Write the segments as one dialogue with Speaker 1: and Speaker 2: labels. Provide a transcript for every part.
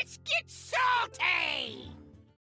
Speaker 1: Let's get salty!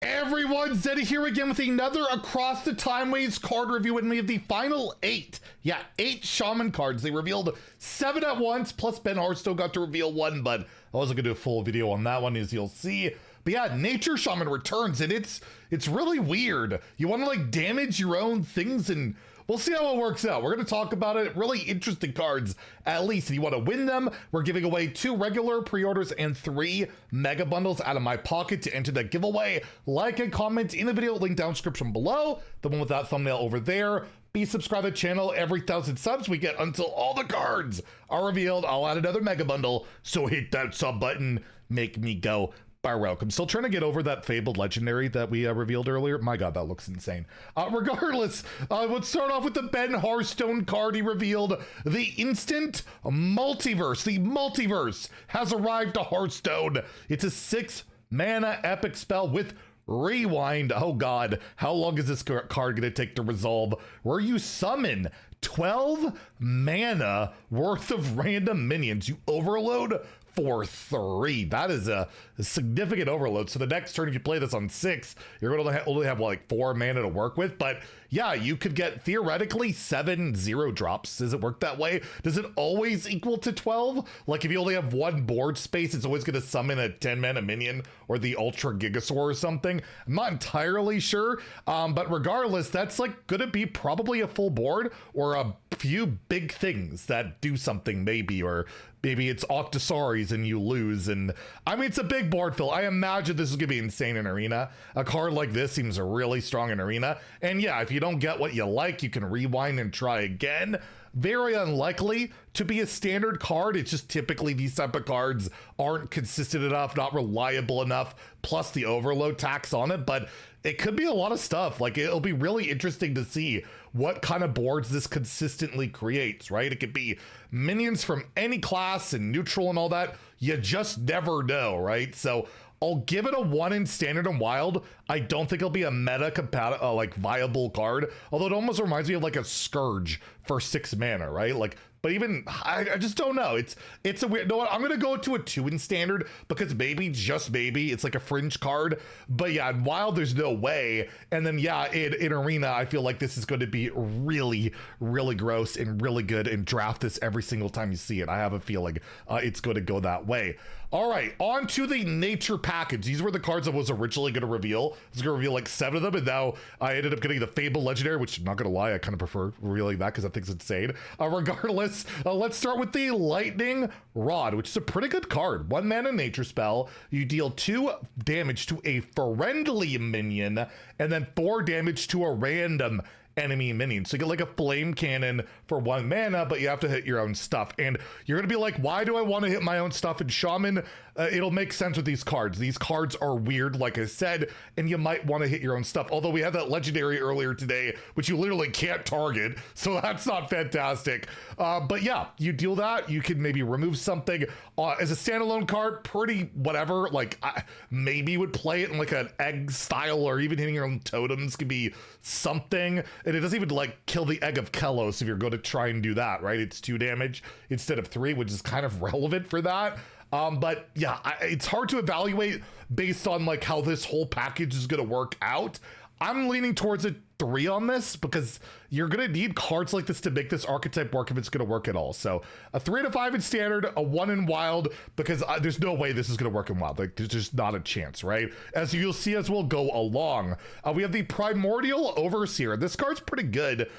Speaker 2: Everyone, Zeddy here again with another Across the Timeways card review, and we have the final 8. Yeah, 8 Shaman cards. They revealed 7 at once, plus Ben Hearthstone got to reveal 1, but I wasn't gonna do a full video on that one, as you'll see. But yeah, Nature Shaman returns, and it's really weird. You want to like damage your own things, and we'll see how it works out. We're going to talk about it. Really interesting cards, at least. If you want to win them, we're giving away 2 regular pre-orders and 3 mega bundles out of my pocket to enter that giveaway. Like and comment in the video, link down description below, the one with that thumbnail over there. Be subscribed to the channel. Every 1,000 subs we get until all the cards are revealed. I'll add another mega bundle, so hit that sub button. Make me go Baroque. I'm still trying to get over that fabled legendary that we revealed earlier. My god, that looks insane. Regardless, let's start off with the Ben Hearthstone card he revealed. The instant multiverse. The multiverse has arrived to Hearthstone. It's a 6 mana epic spell with rewind. Oh god, how long is this card gonna take to resolve? Where you summon 12 mana worth of random minions. You overload for 3. That is a significant overload. So the next turn, if you play this on 6, you're going to only have like 4 mana to work with. But yeah, you could get theoretically 7 0 drops. Does it work that way? Does it always equal to 12? Like if you only have 1 board space, it's always going to summon a 10 mana minion or the Ultra Gigasaur or something. I'm not entirely sure. But regardless, that's like going to be probably a full board or a few big things that do something maybe, or maybe it's Octosaries and you lose. And I mean, it's a big board fill. I imagine this is gonna be insane in Arena. A card like this seems really strong in Arena. And yeah, if you don't get what you like, you can rewind and try again. Very unlikely to be a standard card. It's just typically these type of cards aren't consistent enough, not reliable enough, plus the overload tax on it. But it could be a lot of stuff. Like it'll be really interesting to see what kind of boards this consistently creates, right? It could be minions from any class and neutral and all that. You just never know, right? So I'll give it a 1 in standard and wild. I don't think it'll be a meta compatible, like viable card. Although it almost reminds me of like a Scourge for 6 mana, right? Like, but even I just don't know. It's a weird. No, I'm gonna go to a 2 in standard because maybe, just maybe, it's like a fringe card. But yeah, in wild, there's no way. And then yeah, in arena, I feel like this is going to be really, really gross and really good. And draft this every single time you see it. I have a feeling it's going to go that way. All right, on to the nature package. These were the cards I was originally going to reveal. I was going to reveal like 7 of them, and now I ended up getting the Fable Legendary, which I'm not going to lie, I kind of prefer revealing that because I think it's insane. Regardless, let's start with the Lightning Rod, which is a pretty good card. 1 mana nature spell. You deal 2 damage to a friendly minion, and then 4 damage to a random enemy minion. So you get like a flame cannon for 1 mana, but you have to hit your own stuff. And you're gonna be like, why do I want to hit my own stuff in Shaman? It'll make sense with these cards. These cards are weird, like I said, and you might want to hit your own stuff. Although we had that legendary earlier today, which you literally can't target, so that's not fantastic. But yeah, you deal that. You can maybe remove something. As a standalone card, pretty whatever. Like I maybe would play it in like an egg style, or even hitting your own totems could be something. And it doesn't even like kill the Egg of Kelos if you're going to try and do that, right? It's 2 damage instead of 3, which is kind of relevant for that. But yeah, it's hard to evaluate based on like how this whole package is going to work out. I'm leaning towards a 3 on this because you're going to need cards like this to make this archetype work if it's going to work at all. So a 3 to 5 in standard, a 1 in wild, because there's no way this is going to work in wild. Like there's just not a chance, right? As you'll see as we'll go along. We have the Primordial Overseer. This card's pretty good.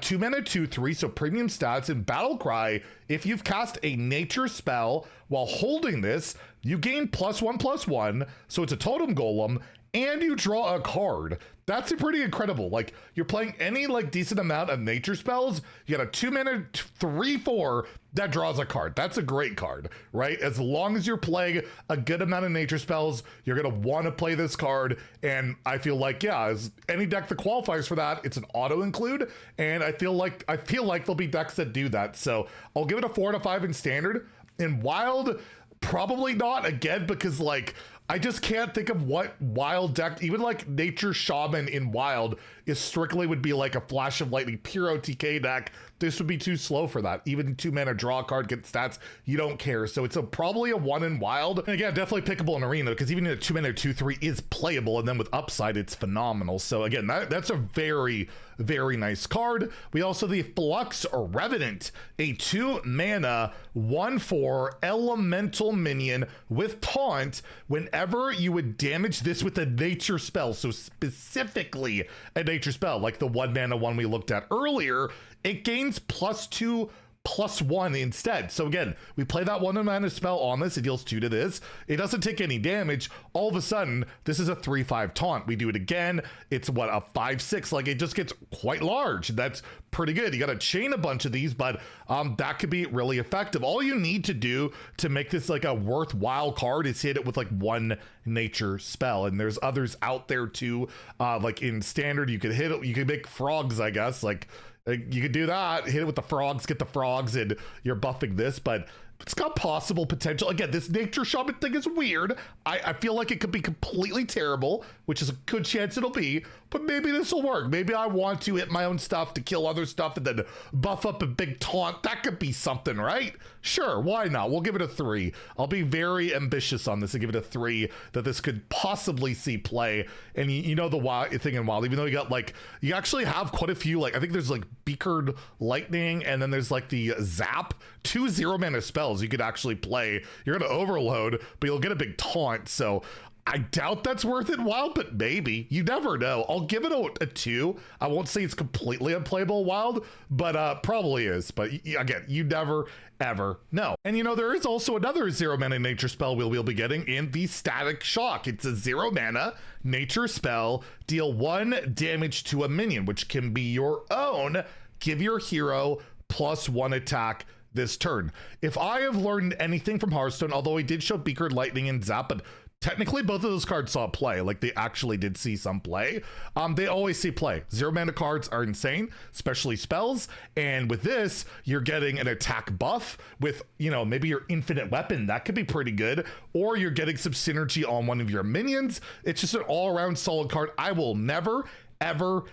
Speaker 2: 2 mana, 2/3, so premium stats. In Battle Cry, if you've cast a nature spell while holding this, you gain +1/+1, so it's a totem golem, and you draw a card. That's pretty incredible. Like you're playing any like decent amount of nature spells, you got a 2 mana 3/4 that draws a card. That's a great card, right? As long as you're playing a good amount of nature spells, you're gonna want to play this card. And I feel like, yeah, as any deck that qualifies for that, it's an auto include. And I feel like there'll be decks that do that. So I'll give it a 4 to 5 in standard. In wild, probably not, again, because like I just can't think of what wild deck, even like Nature Shaman in wild, is strictly would be like a Flash of Lightning Pure OTK deck this would be too slow for that. Even 2 mana draw a card, get stats, you don't care. So it's probably a 1 in wild. And again, definitely pickable in arena, because even a 2 mana 2/3 is playable, and then with upside, it's phenomenal. So again, that's a very, very nice card. We also have the Flux Revenant, a 2 mana 1/4 elemental minion with taunt. Whenever you would damage this with a nature spell, so specifically a nature spell, like the 1 mana one we looked at earlier, it gains +2/+1 instead. So again, we play that 1 mana spell on this, it deals 2 to this, it doesn't take any damage. All of a sudden, this is a 3/5 taunt. We do it again, it's what, a 5/6, like it just gets quite large. That's pretty good. You got to chain a bunch of these, but that could be really effective. All you need to do to make this like a worthwhile card is hit it with like 1 nature spell, and there's others out there too. Like in standard, you could hit it, you could make frogs, I guess, like you could do that, hit it with the frogs, get the frogs, and you're buffing this, but it's got possible potential. Again, this nature shaman thing is weird. I feel like it could be completely terrible, which is a good chance it'll be, but maybe this will work. Maybe I want to hit my own stuff to kill other stuff and then buff up a big taunt. That could be something, right? Sure, why not? We'll give it a 3. I'll be very ambitious on this and give it a 3, that this could possibly see play. And you know the wild thing in wild, even though you got like, you actually have quite a few, like I think there's like Beakered Lightning, and then there's like the Zap, 2 0 mana spells you could actually play. You're gonna overload, but you'll get a big taunt. So I doubt that's worth it wild, but maybe. You never know. I'll give it a 2. I won't say it's completely unplayable wild, but probably is. But again, you never ever know. And you know, there is also another 0 mana nature spell we'll be getting in the Static Shock. It's a 0 mana nature spell. Deal 1 damage to a minion, which can be your own. Give your hero +1 attack this turn. If I have learned anything from Hearthstone, although he did show Beakered Lightning and Zap, but technically both of those cards saw play, like they actually did see some play. They always see play. 0 mana cards are insane, especially spells. And with this, you're getting an attack buff with, you know, maybe your infinite weapon. That could be pretty good. Or you're getting some synergy on one of your minions. It's just an all-around solid card. I will never, ever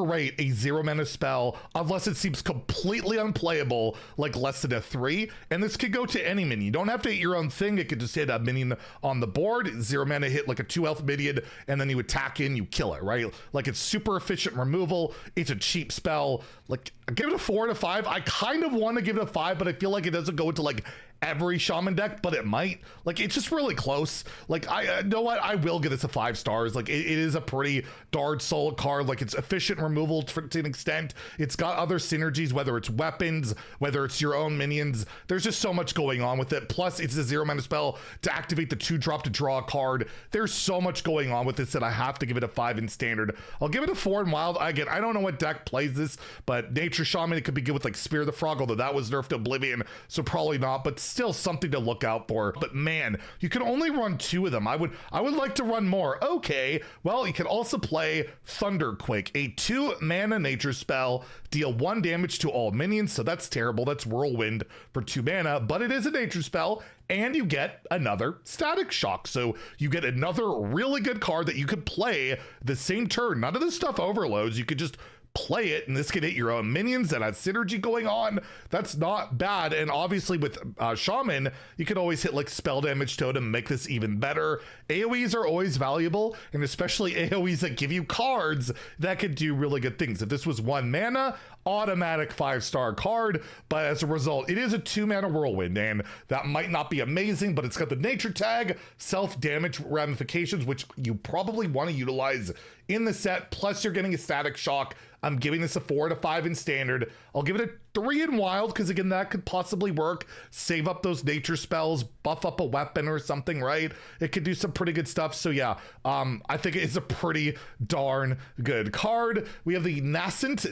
Speaker 2: rate a 0 mana spell unless it seems completely unplayable, like less than a 3. And this could go to any minion. You don't have to hit your own thing. It could just hit a minion on the board. 0 mana hit like a 2 health minion, and then you attack in, you kill it, right? Like it's super efficient removal. It's a cheap spell. Like I give it a 4 to 5. I kind of want to give it a 5, but I feel like it doesn't go into like every shaman deck, but it might. Like it's just really close. Like I know what, I will give this a 5 stars. Like it is a pretty darn solid card. Like it's efficient removal to an extent. It's got other synergies, whether it's weapons, whether it's your own minions. There's just so much going on with it. Plus it's a 0 mana spell to activate the 2-drop to draw a card. There's so much going on with this that I have to give it a 5 in standard. I'll give it a 4 in wild. Again, I don't know what deck plays this, but nature shaman, it could be good with like Spear the Frog, although that was nerfed to oblivion, so probably not, but still something to look out for. But man, you can only run 2 of them. I would like to run more. Okay, well, you can also play Thunderquake, a 2 mana nature spell, deal 1 damage to all minions. So that's terrible. That's Whirlwind for 2 mana, but it is a nature spell, and you get another Static Shock. So you get another really good card that you could play the same turn. None of this stuff overloads. You could just play it, and this can hit your own minions that has synergy going on. That's not bad. And obviously with Shaman, you can always hit like spell damage totem, make this even better. AoEs are always valuable, and especially AoEs that give you cards that could do really good things. If this was 1 mana, automatic 5-star card, but as a result, it is a 2 mana Whirlwind, and that might not be amazing, but it's got the nature tag, self-damage ramifications, which you probably want to utilize in the set, plus you're getting a Static Shock. I'm giving this a 4 to 5 in standard. I'll give it a 3 in wild, because again, that could possibly work. Save up those nature spells, buff up a weapon or something, right? It could do some pretty good stuff. So yeah, I think it's a pretty darn good card. We have the Nascent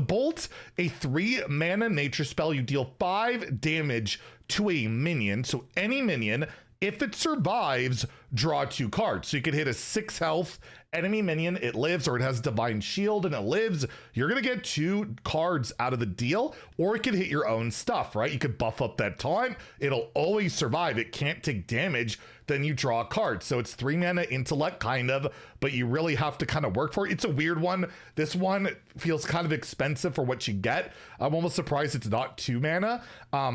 Speaker 2: Bolt, a 3 mana nature spell. You deal 5 damage to a minion. So any minion, if it survives, draw 2 cards. So you could hit a 6 health enemy minion, it lives, or it has Divine Shield and it lives. You're gonna get 2 cards out of the deal, or it could hit your own stuff, right? You could buff up that taunt, it'll always survive, it can't take damage, then you draw a card. So it's 3 mana intellect kind of, but you really have to kind of work for it. It's a weird one. This one feels kind of expensive for what you get. I'm almost surprised it's not 2 mana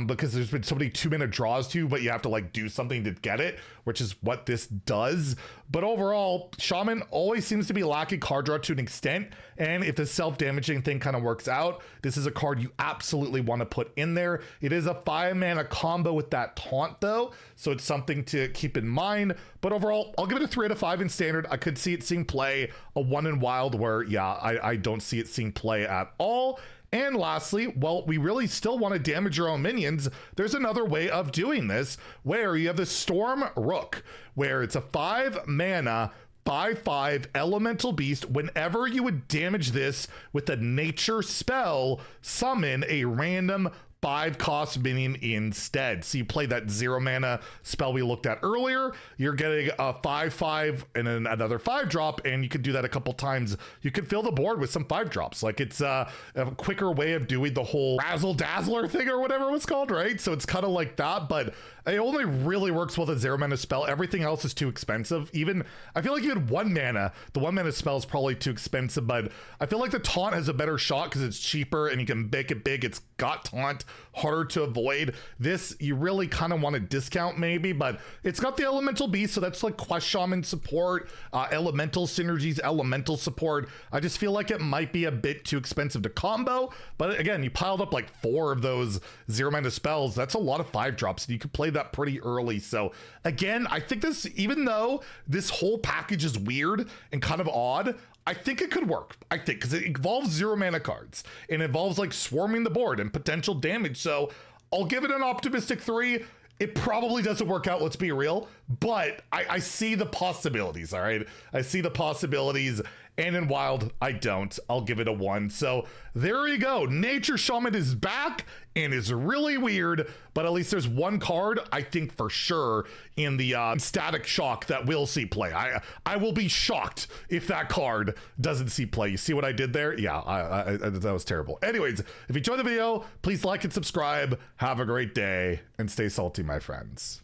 Speaker 2: because there's been so many 2 mana draws too, but you have to like do something to get it, which is what this does. But overall, Shaman always seems to be lacking card draw to an extent, and if the self-damaging thing kind of works out, this is a card you absolutely want to put in there. It is a 5 mana combo with that taunt though, so it's something to keep in mind. But overall, I'll give it a 3 out of 5 in standard. I could see it seeing play. A 1 in wild where, yeah, I don't see it seeing play at all. And lastly, well, we really still want to damage your own minions. There's another way of doing this where you have the Storm Rook, where it's a 5 mana 5/5 elemental beast. Whenever you would damage this with a nature spell, summon a random 5 cost minion instead. So you play that 0 mana spell we looked at earlier, you're getting a 5/5 and then another 5 drop, and you could do that a couple times. You could fill the board with some 5 drops. Like it's a quicker way of doing the whole razzle dazzler thing or whatever it was called, right? So it's kind of like that, but it only really works with a 0 mana spell. Everything else is too expensive. Even I feel like even 1 mana, the 1 mana spell is probably too expensive, but I feel like the taunt has a better shot because it's cheaper and you can make it big. It's got taunt, harder to avoid. This you really kind of want to discount maybe, but it's got the elemental beast, so that's like quest shaman support, elemental synergies, elemental support. I just feel like it might be a bit too expensive to combo, but again, you piled up like 4 of those 0 mana spells. That's a lot of 5 drops, and you could play that pretty early. So again, I think this, even though this whole package is weird and kind of odd, I think it could work. I think because it involves 0 mana cards and involves like swarming the board and potential damage. So I'll give it an optimistic 3. It probably doesn't work out, let's be real, but I see the possibilities, all right? I see the possibilities, and in wild, I don't. I'll give it a 1. So there you go. Nature Shaman is back and is really weird, but at least there's 1 card, I think for sure, in the Static Shock that will see play. I will be shocked if that card doesn't see play. You see what I did there? Yeah, that was terrible. Anyways, if you enjoyed the video, please like and subscribe. Have a great day and stay salty, my friends.